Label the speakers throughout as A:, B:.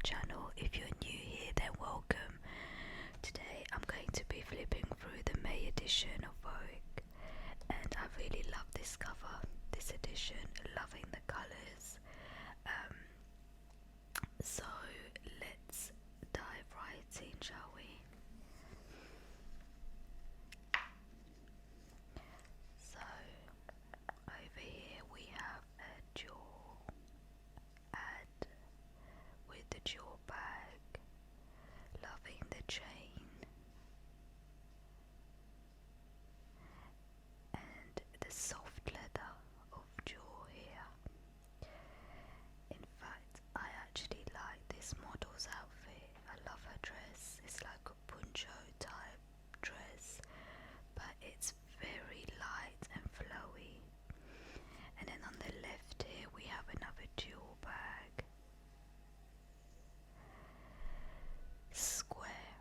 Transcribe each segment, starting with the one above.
A: channel. If you're new here, then welcome. Today I'm going to be flipping through the May edition of Vogue, and I really love this cover, this edition, loving the colours. So let's dive right in, shall we? So over here we have a jewel ad with the jewel bag, loving the chain and the soft leather of jewel here. In fact, I actually like this model's outfit. I love her dress. It's like a poncho type dress, but it's very light and flowy. And then on the left here we have another jewel bag, square,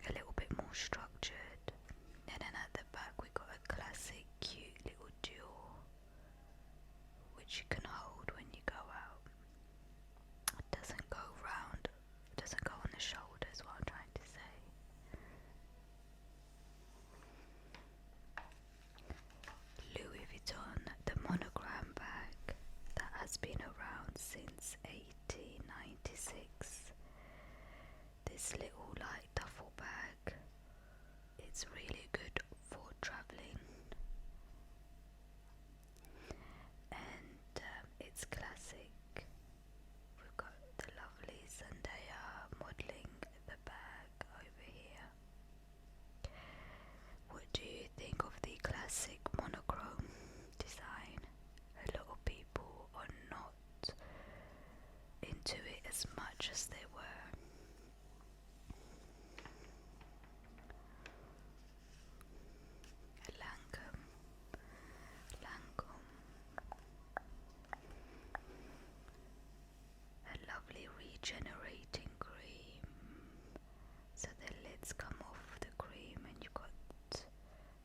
A: a little bit more structured. And then at the back we got a classic cute little jewel which you can hold when you go out. It doesn't go round, it doesn't go on the shoulders, what I'm trying to say. Louis Vuitton, the monogram bag that has been around since 1896. This little light duffel bag, it's really good for travelling, and it's classic. We've got the lovely Zendaya modelling the bag over here. What do you think of the classic monochrome design? A lot of people are not into it as much as they were. Lancome, a lovely regenerating cream. So the lids come off the cream and you've got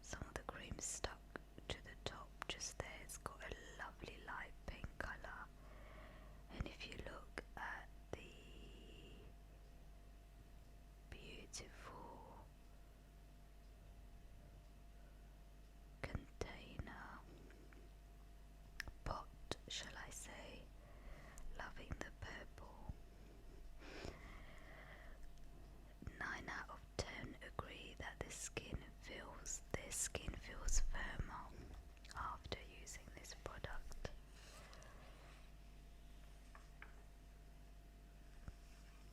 A: some of the cream stuck to the top just there. It's got a lovely light pink colour, and if you look at the beautiful container, pot shall I say, loving the purple. 9 out of 10 agree that their skin feels firmer after using this product.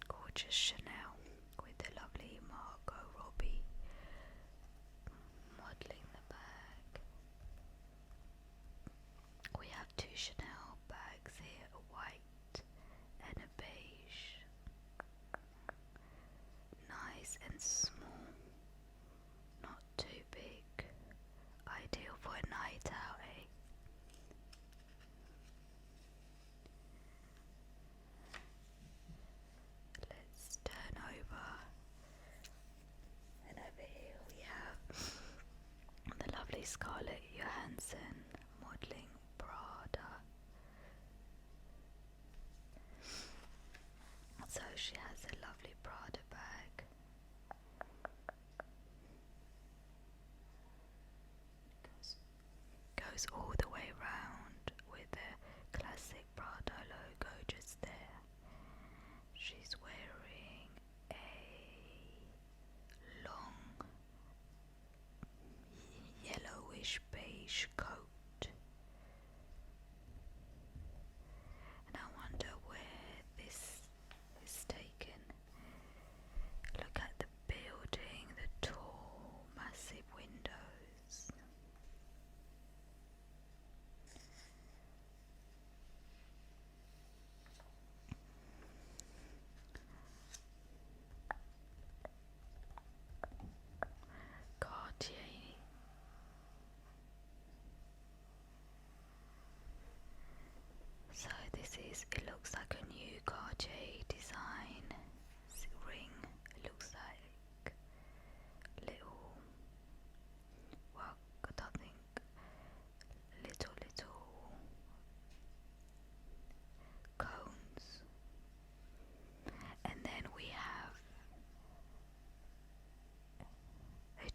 A: Gorgeous Chanel with the lovely Margot Robbie modelling the bag. We have two Chanel bags here, a white and a beige. Nice and small, not too big. Ideal for a night out, eh? Let's turn over, and over here we have the lovely Scarlett Johansson modelling Prada. So she has a lovely Prada bag. Goes all the way round with the classic Prada logo just there. She's wearing a long yellowish beige coat, and I wonder where this is taken. Look at the building, the tall, massive windows.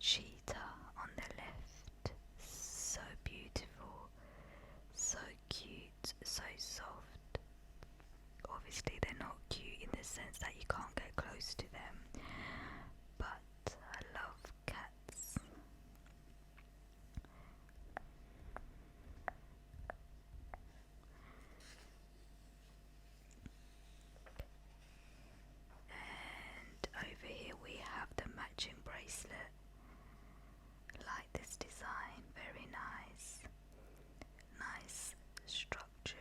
A: cheetah on the left. So beautiful, so cute, so soft. Obviously they're not cute in the sense that you can't get close to them, but I love cats. And over here we have the matching bracelet. Like this design, very nice. Nice structures.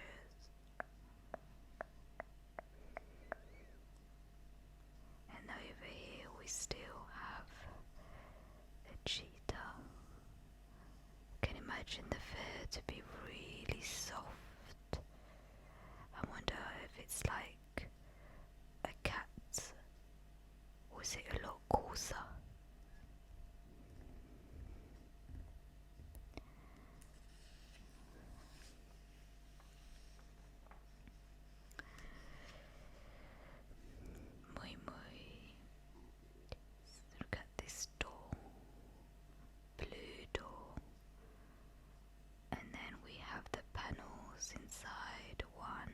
A: And over here we still have a cheetah. You can imagine the fur to be really soft. I wonder if it's like a cat, or is it a lot coarser? Muy muy. Look at this door, blue door, and then we have the panels inside. One,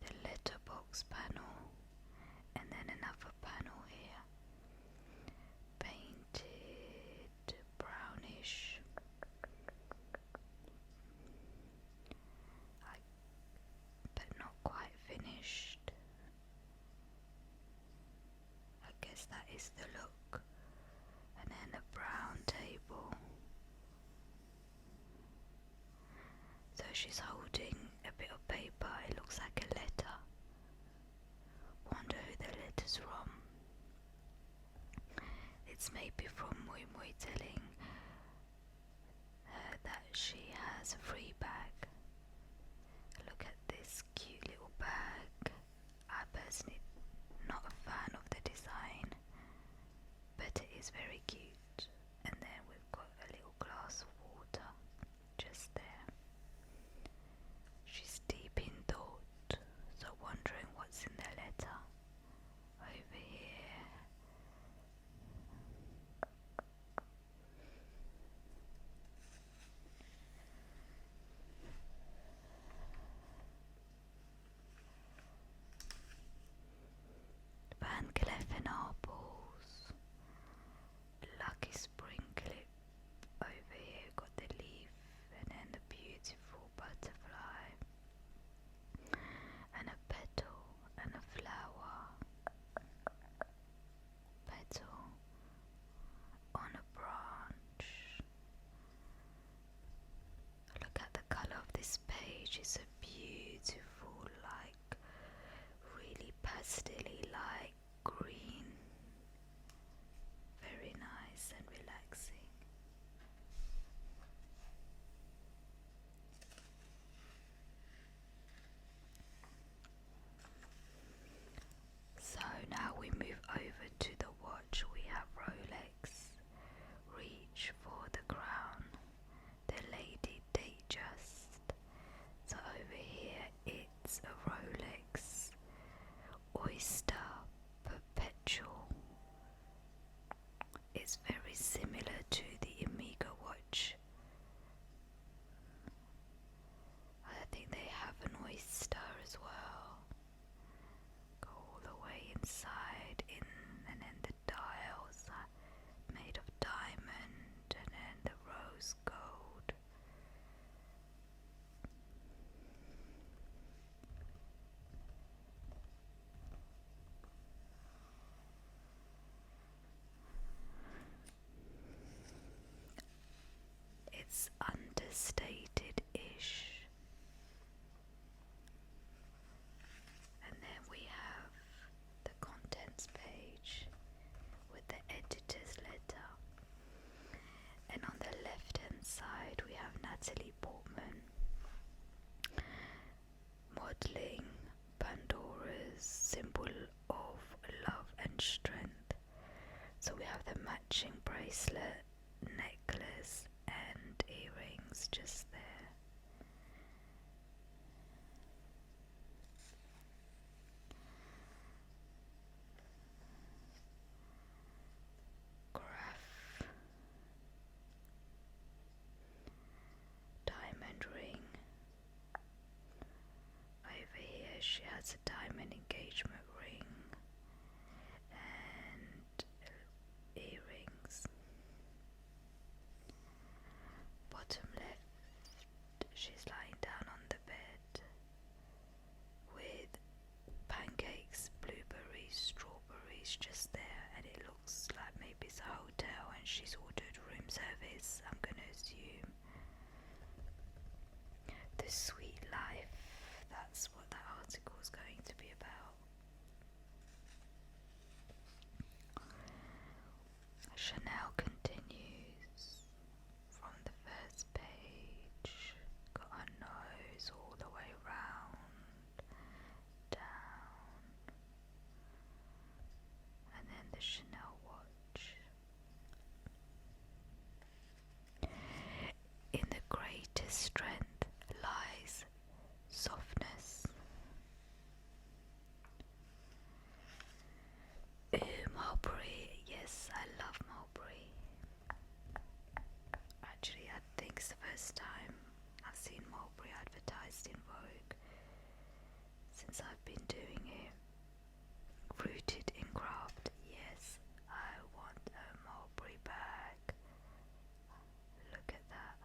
A: the letterbox panel, and then another panel here, painted brownish, but not quite finished. I guess that is the look. And then a brown table. So she's holding a bit of paper. It looks like a letter. Wonder who the letter's from. It's maybe from Mui Mui telling her that she has a free bag. Look at this cute little bag. I personally not a fan of the design, but it is very cute. And then we've got a little glass of water just there. She's deep in thought, so wondering what's in the letter. Over here, Van Cleef and Arpels, Lucky Spring Clip. Over here we've got the leaf and then the beautiful butterfly and a petal and a flower. Petal on a branch. Look at the colour of this page. It's a beautiful, like really pastel-y light green. Very nice and relaxing. So now we move over to the watch. We have Rolex, Reach for the Crown, the Lady Datejust. So over here it's a Rolex Oyster Perpetual. It's very similar to the Omega watch. I think they have an oyster as well. Go all the way inside in, and then the dials are made of diamond, and then the rose gold. It's understated-ish. And then we have the contents page with the editor's letter. And on the left hand side we have Natalie Portman modeling Pandora's symbol of love and strength. So we have the matching bracelet, necklace and earrings just there. Graph she's ordered room service, I'm gonna assume. The Sweet Life, that's what that article is going to be about. Chanel continues from the first page, got her nose all the way round, down, and then the Chanel watch. In the greatest strength lies softness. Mulberry, yes, I love mulberry. Actually, I think it's the first time I've seen mulberry advertised in Vogue since I've been doing it. Rooted in craft, yes, I want a mulberry bag. Look at that.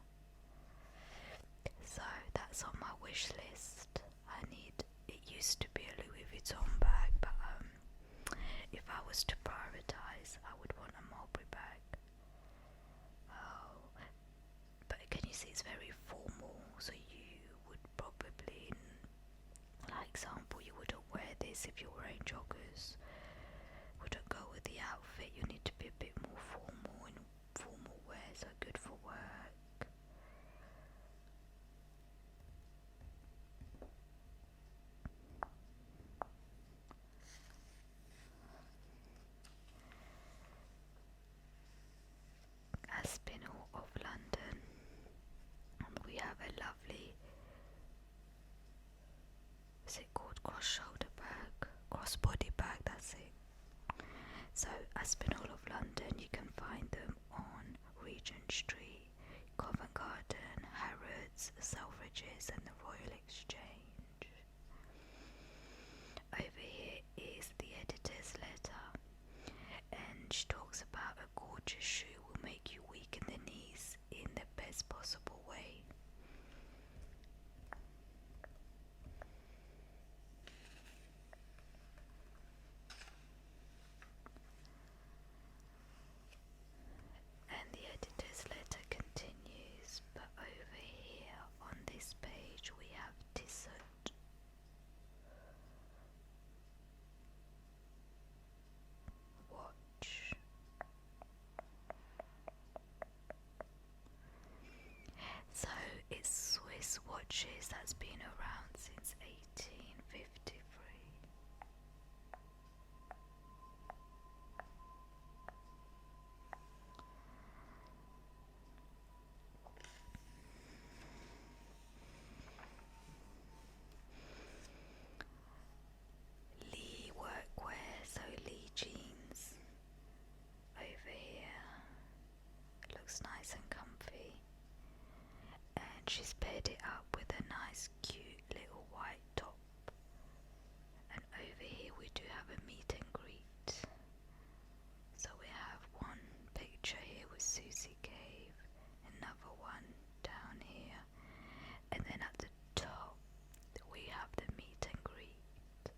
A: So that's on my wish list. It used to be a Louis Vuitton bag, but if I was to prioritize, I would want a mulberry bag. Oh, but can you see it's very formal, so you would probably, like example, you wouldn't wear this if you're wearing joggers. Wouldn't go with the outfit. You need to be a bit more formal in formal wear, so good for work. Aspinall of London, and we have a lovely, is it called cross-shoulder bag? Cross-body bag, that's it. So Aspinall of London, you can find them on Regent Street, Covent Garden, Harrods, Selfridges and the Royal Exchange. Over here is the editor's letter, and she talks about a gorgeous shoe will make you weak in the knees in the best possible way. And the editor's letter continues, but over here on this page we have Tissot. Watch. So it's Swiss watches that's been around since 1853. Lee workwear, so Lee jeans over here. Looks nice and comfy. And she's paired it up with a nice cute little white top. And over here we do have a meet and greet. So we have one picture here with Susie Cave, another one down here, and then at the top we have the meet and greet.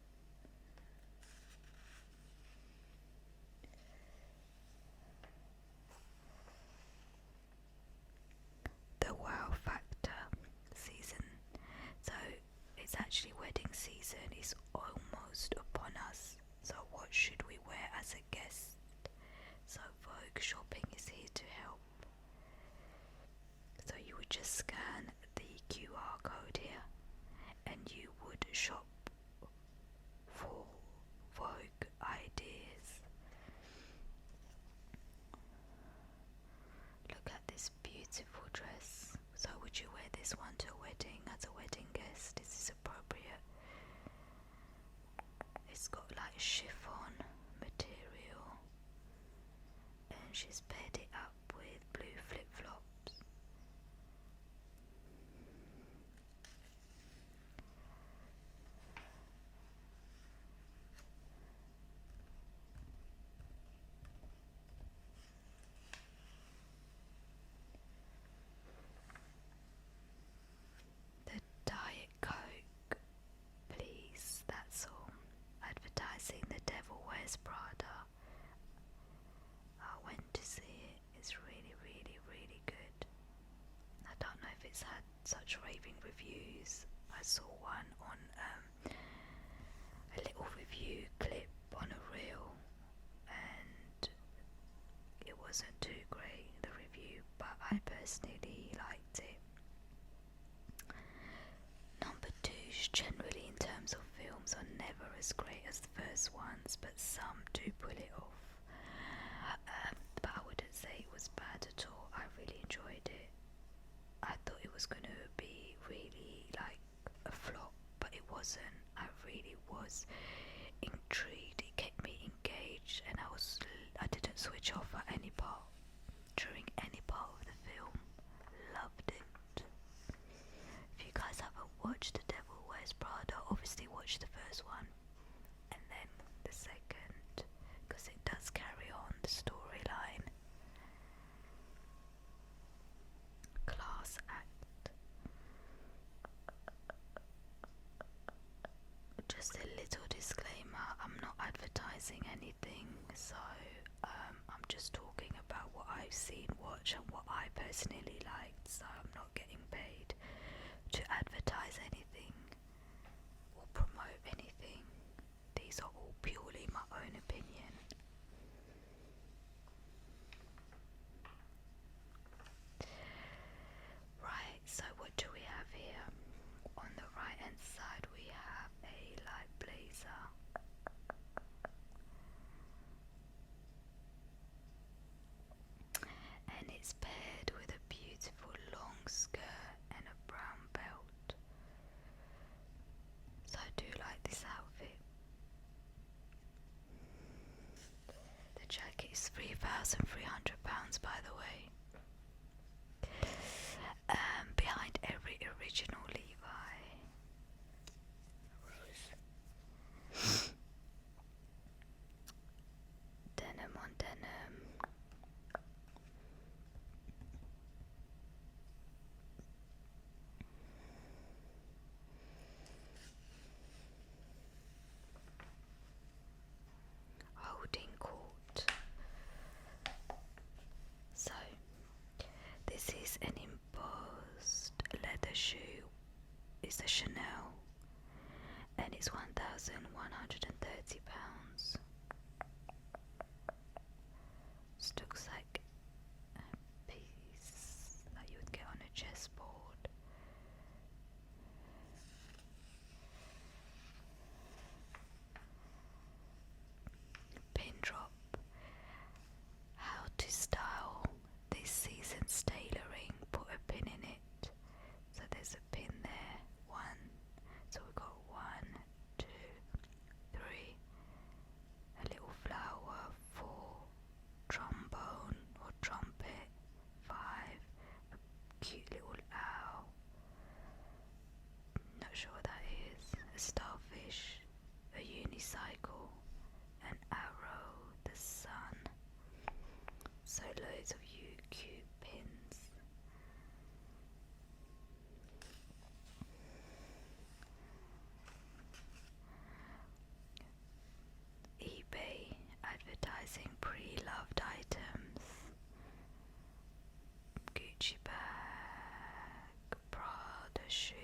A: The Wow Factor season. So it's actually wedding season is almost upon us. So what should we wear as a guest? So Vogue shopping is here to help. So you would just scan the QR code here and you would shop for Vogue ideas. Look at this beautiful dress. So would you wear this one to a wedding as a wedding guest? Is this appropriate? It's got like chiffon material and she's paired it up with blue flip-flops. The Diet Coke, please, that's all. Advertising The Devil Wears Prada. I went to see it, such raving reviews. I saw one on a little review clip on a reel, and it wasn't too great, the review, but I personally liked it. Number twos, generally in terms of films, are never as great as the first ones, but some do pull it off. But I wouldn't say it was bad at all. I really enjoyed it. I thought it was going to be really like a flop, but it wasn't. I really was intrigued. It kept me engaged, and I didn't switch off at any part during any part of the film. Loved it. If you guys haven't watched The Devil Wears Prada, obviously watch the first one and then the second, because it does carry on the storyline. Class act. Just a little disclaimer, I'm not advertising anything, so I'm just talking about what I've seen, watched, and what I personally liked, so I'm not getting paid to advertise anything or promote anything. These are all purely my own opinion. Right, so what do we have here? On the right hand side we have a light blazer. And it's paired with a beautiful long skirt and a brown belt. So I do like this outfit. The jacket is £3,300, by the way. Behind every original Levi. Denim on denim. Holding court. So, this is an embossed leather shoe. It's a Chanel, and it's £1,130. This looks like a piece that you would get on a chessboard. Pin drop. How to style this season's tailoring. Put a pin in it. So there's a pin there. One. So we've got 1, 2, 3. A little flower. 4. Trombone or trumpet. 5. A cute little owl. Not sure what that is. A starfish. A unicycle. An arrow. The sun. So loads of cute pins. eBay advertising pre-loved items. Gucci bag, Prada shoes.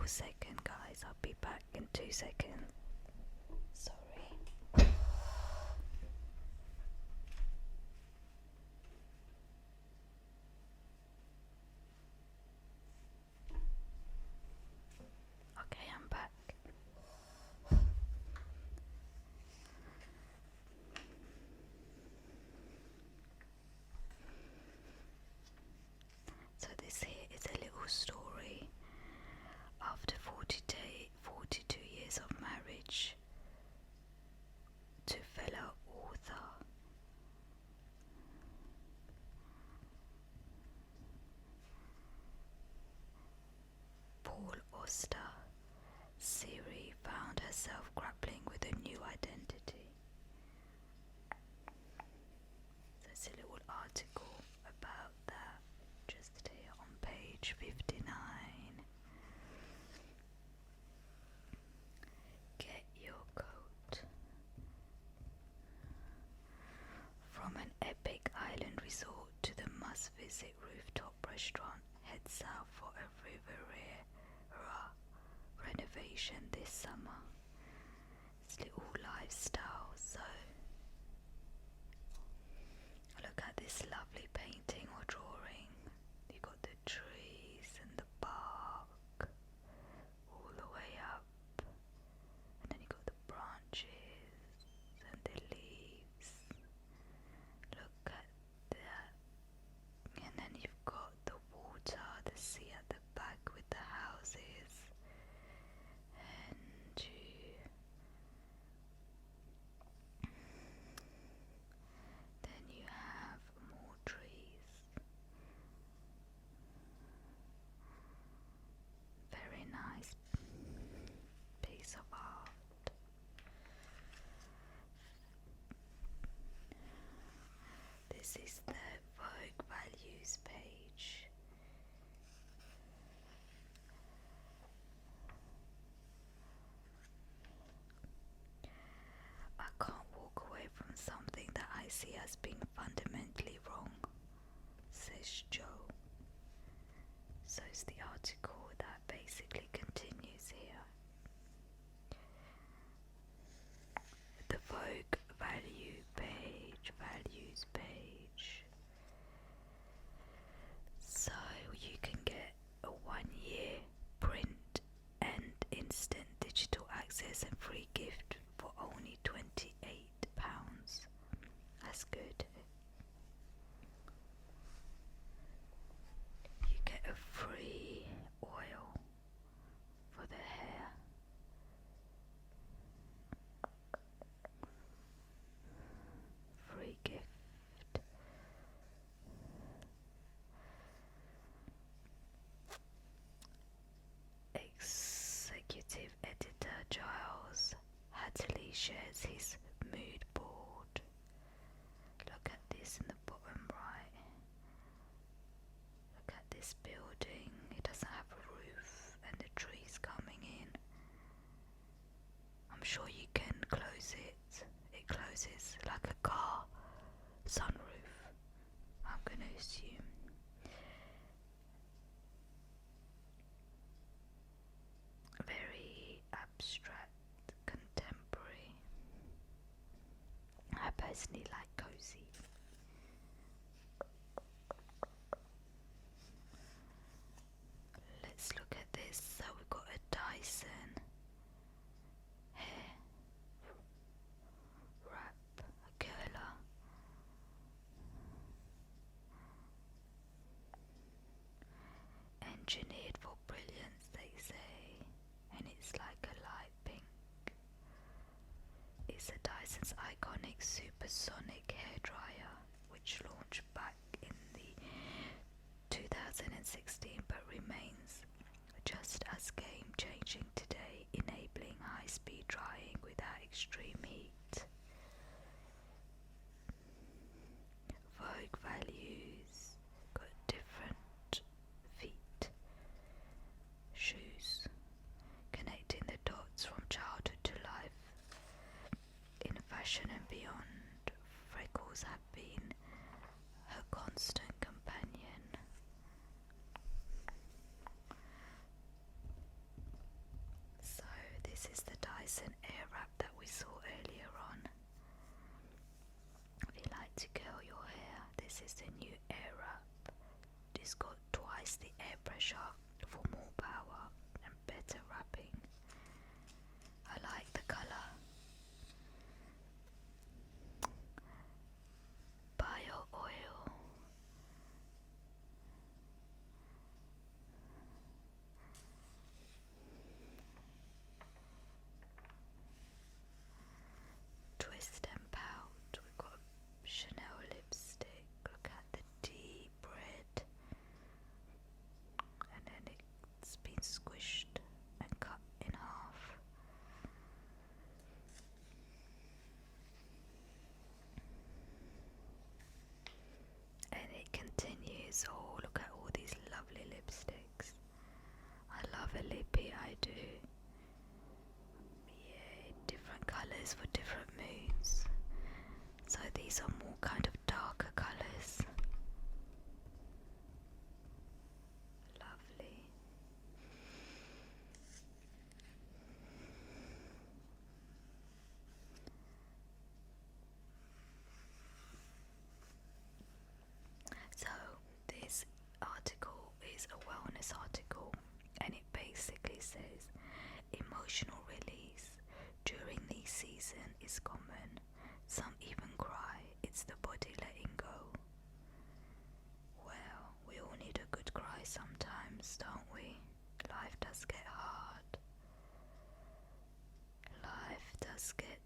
A: little second, guys. I'll be back in 2 seconds. Sorry. Okay, I'm back. So this here is a little story. After 42 years of marriage to fellow author Paul Auster, Siri found herself grappling with a new identity. There's a little article about that just here on page 59. Get your coat. From an epic island resort to the must-visit rooftop restaurant, head south for a Riviera renovation this summer. It's little lifestyle, so look at this lovely painting or drawing. You got the trees and the bark all the way up, and then you got the branches and the leaves. Look at that. And then you've got the water, the sea at the back with the houses, and then you have more trees. Very nice piece of art. This is the Vogue values page. I can't walk away from something that I see as being fundamentally wrong, says Joe. So it's the article that basically continues here. The Vogue values page. So you can get a 1-year print and instant digital access and free gift for only £28. That's good. You get a free oil for the hair. Free gift. Executive editor Giles Hatterley shares his mood board. Look at this in the bottom right. Look at this building. It doesn't have a roof and the trees coming in. I'm sure you can close it. It closes like a car sunroof, I'm gonna assume. Very abstract, contemporary. I personally like cozy. Let's look at this. So we've got a Dyson hair wrap, a curler. Engineered for brilliance, they say, and it's like a light pink. It's a Dyson's iconic supersonic hairdryer, which launched back in the 2016 but remains just as game-changing today, enabling high-speed drying without extreme heat. Vogue values got different feet, shoes, connecting the dots from childhood to life. In fashion and beyond, freckles have been her constant companion. increase the air pressure for more power and better wrapping. I like the colour. Bio oil. Twist and pout. We've got Chanel lipstick. Look at the deep red. And then it's been squished and cut in half. And it continues. Oh, look at all these lovely lipsticks. I love a lippy, I do. Yeah, different colours for different moods. So these are more kind of darker colours. Lovely. So this article is a wellness article, and it basically says emotional release during the season is common. Some even cry. It's the body letting go. Well, we all need a good cry sometimes, don't we? Life does get hard. Life does get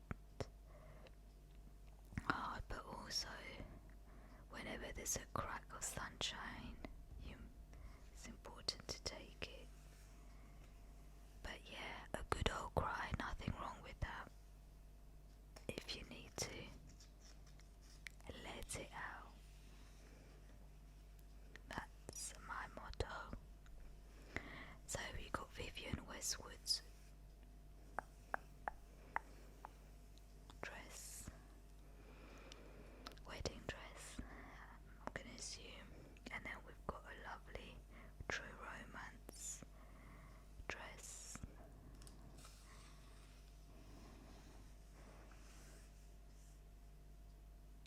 A: hard, but also whenever there's a crack of sunshine, it's important to take it. But yeah, a good old cry, nothing wrong with that. If you need to, let it out. That's my motto. So we got Vivienne Westwood's dress, wedding dress, I'm gonna assume, and then we've got a lovely True Romance dress.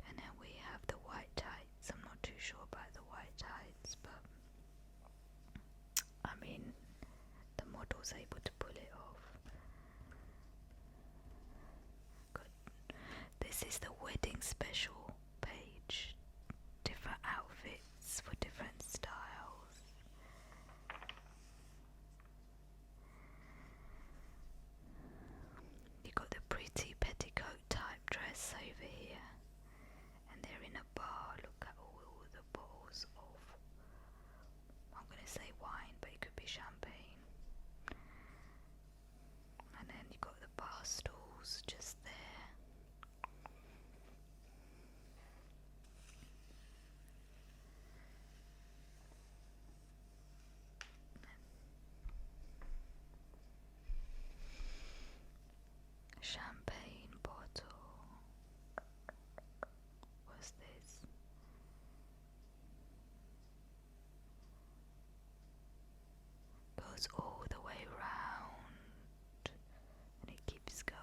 A: And then we have the white tights. I'm not too sure about the white tights, but I mean, the model's able to pull it off. Good. This is the wedding special page. Different outfits for different styles. You got the pretty petticoat type dress over here, and they're in a bar. Look at all the bottles of, I'm gonna say wine, but it could be champagne. And then you got the bar stools just there. Champagne bottle. What's this? Goes all the way round and it keeps going.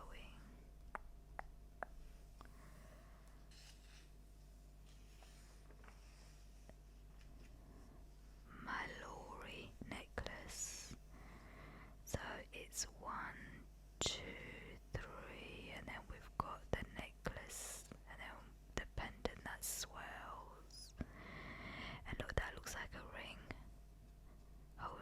A: My Lori necklace. So it's 1, 2, 3, and then we've got the necklace, and then the pendant that swells. And look, that looks like a ring. Oh,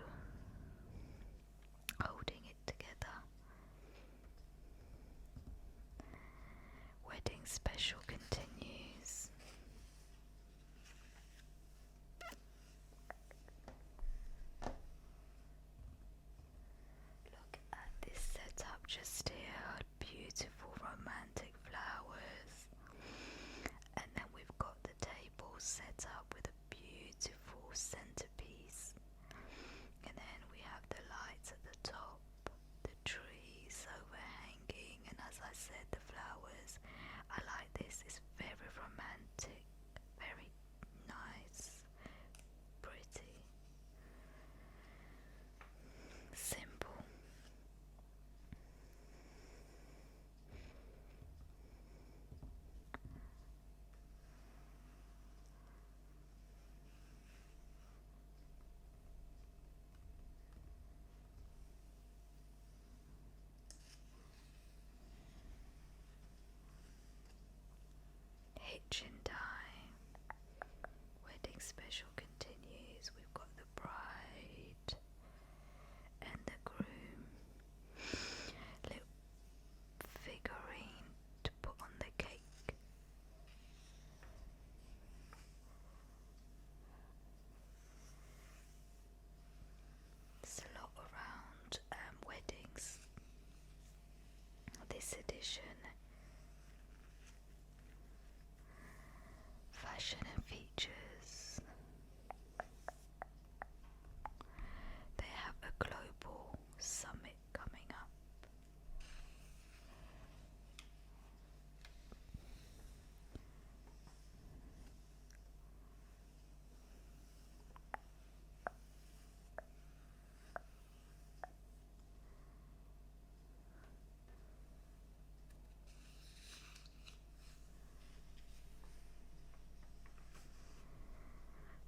A: kitchen time. Wedding special continues. We've got the bride and the groom. Little figurine to put on the cake. There's a lot around weddings this edition. Fashion and features. They have a global summit coming up.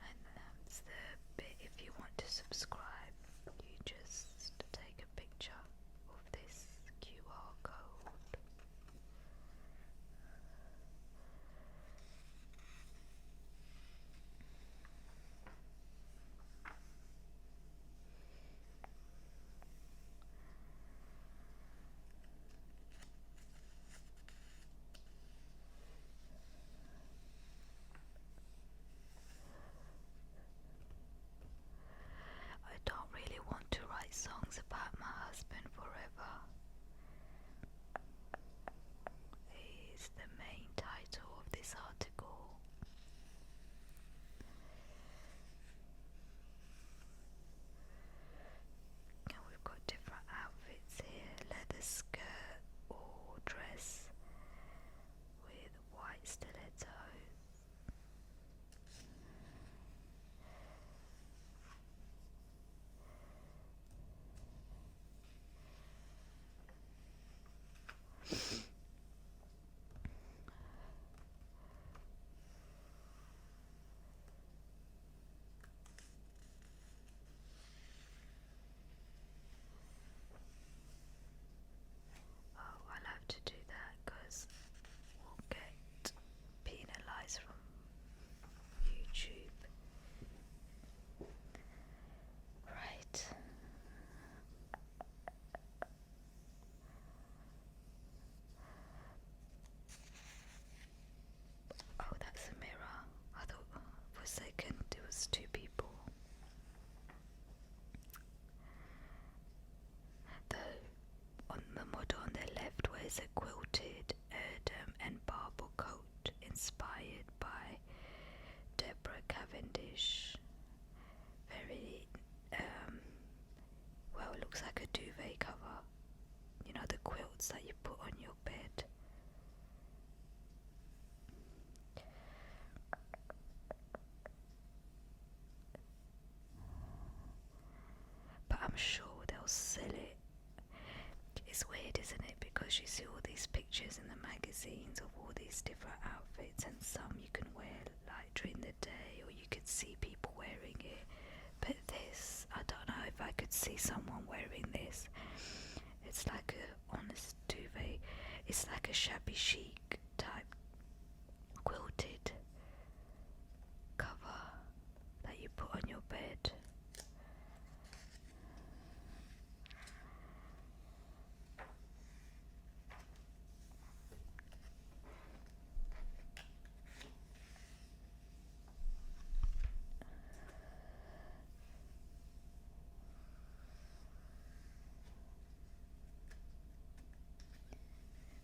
A: And that's the bit, if you want to subscribe, you just take a picture of this QR code. I don't really want to write songs about my husband forever. Is the main title of this article. And we've got different outfits here. Leather skirt or dress with white stilettos. Oh, I'll have to do that because we'll get penalised from YouTube. Right. Oh, that's a mirror. I thought for a second it was two people. On the model on the left wears a quilted Erdem and Barber coat inspired by Deborah Cavendish. Very, well, it looks like a duvet cover. You know, the quilts that you put on your bed. But I'm sure they'll sell it. It's weird, isn't it? Because you see all these pictures in the magazines of all these different outfits, and some you can wear like during the day, or you could see people wearing it. But this, I don't know if I could see someone wearing this. It's like a honest duvet. It's like a shabby chic type quilted cover that you put on your bed.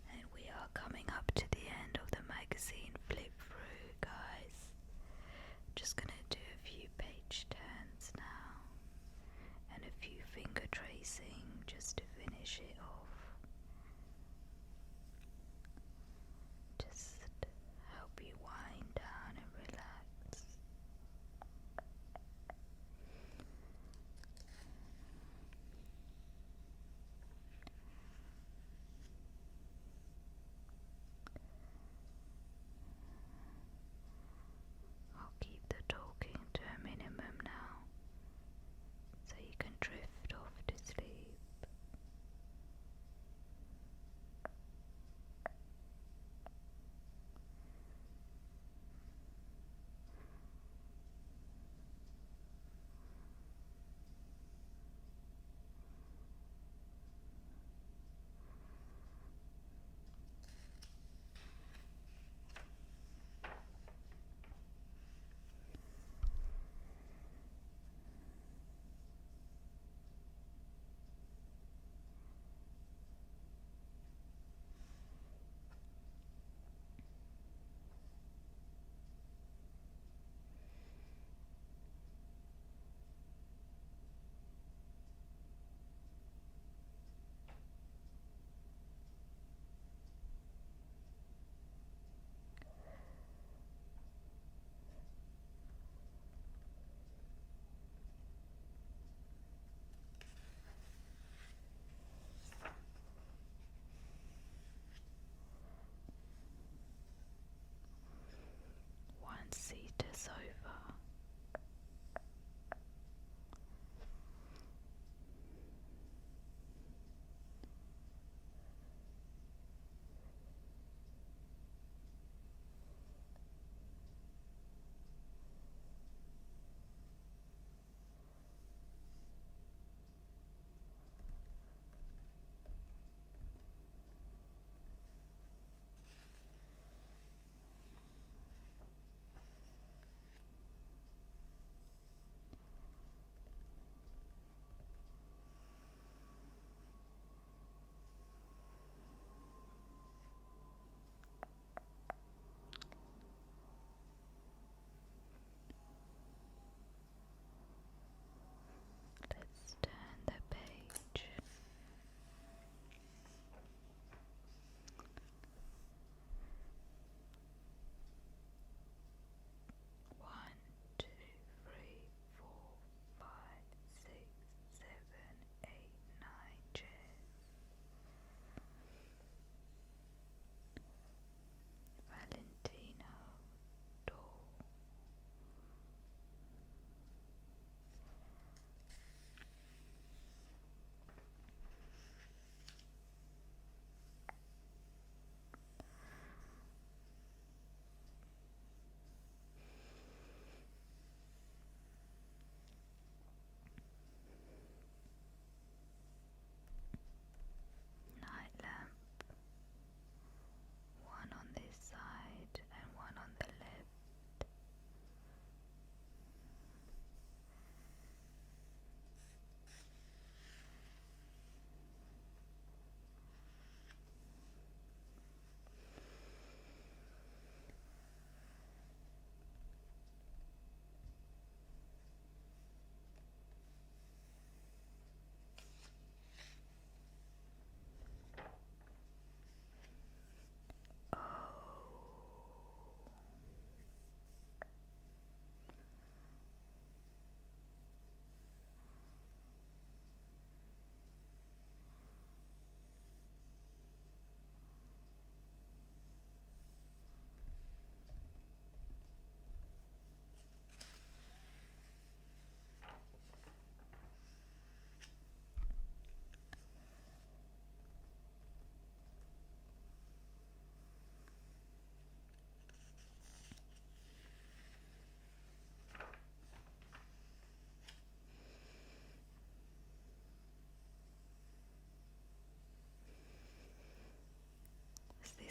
A: And we are coming up to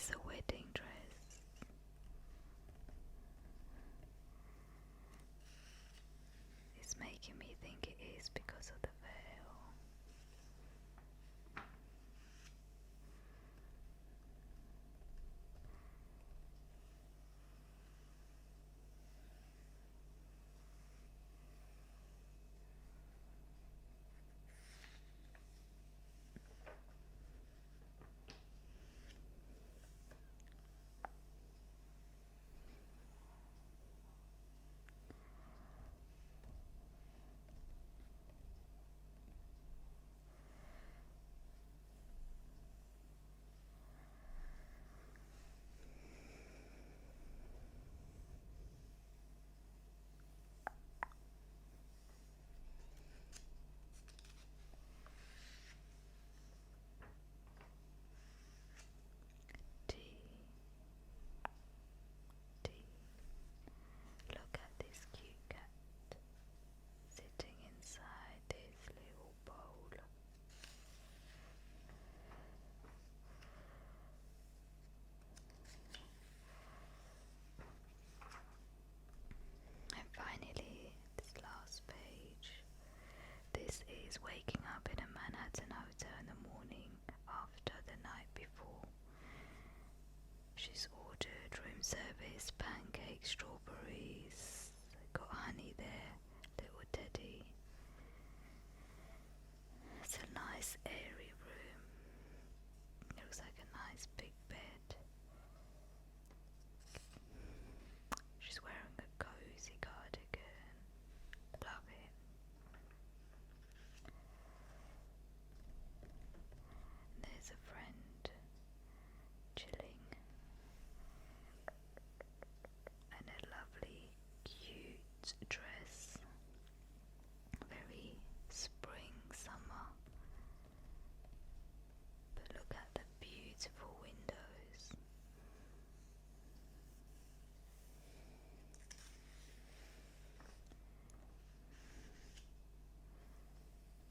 A: this a wedding dress? It's making me think it is because of the veil. Look at this cute cat sitting inside this little bowl. And finally, this last page. This is waking up in a Manhattan hotel in the morning after the night before. She's ordered room service, pancakes, strawberries, got honey there, little teddy. It's a nice airy room. It looks like a nice big bed. She's wearing a cozy cardigan. Love it. And there's a friend chilling. And a lovely, cute dress. Very spring, summer. But look at the beautiful windows.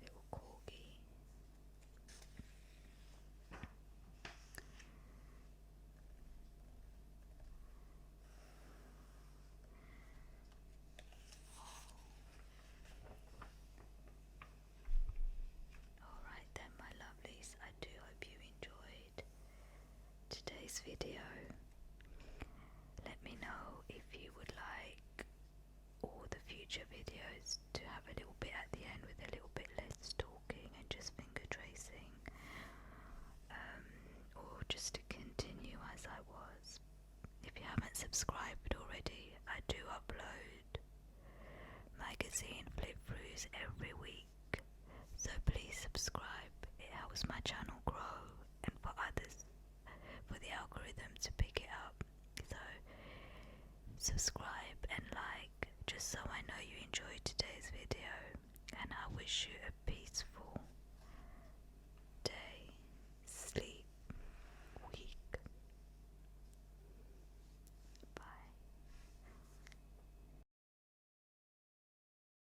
A: Little corgi. Alright then, my lovelies, I do hope you enjoyed today's video. Let me know if you would like all the future videos to have a little bit at the end with a little bit less talking and just finger tracing, or just to continue as I was. If you haven't subscribed already, I do upload magazine flip-throughs every week, so please subscribe. It helps my channel grow and for others, for the algorithm to pick it up. So subscribe and like, just so I know you enjoyed today's video, and I wish you a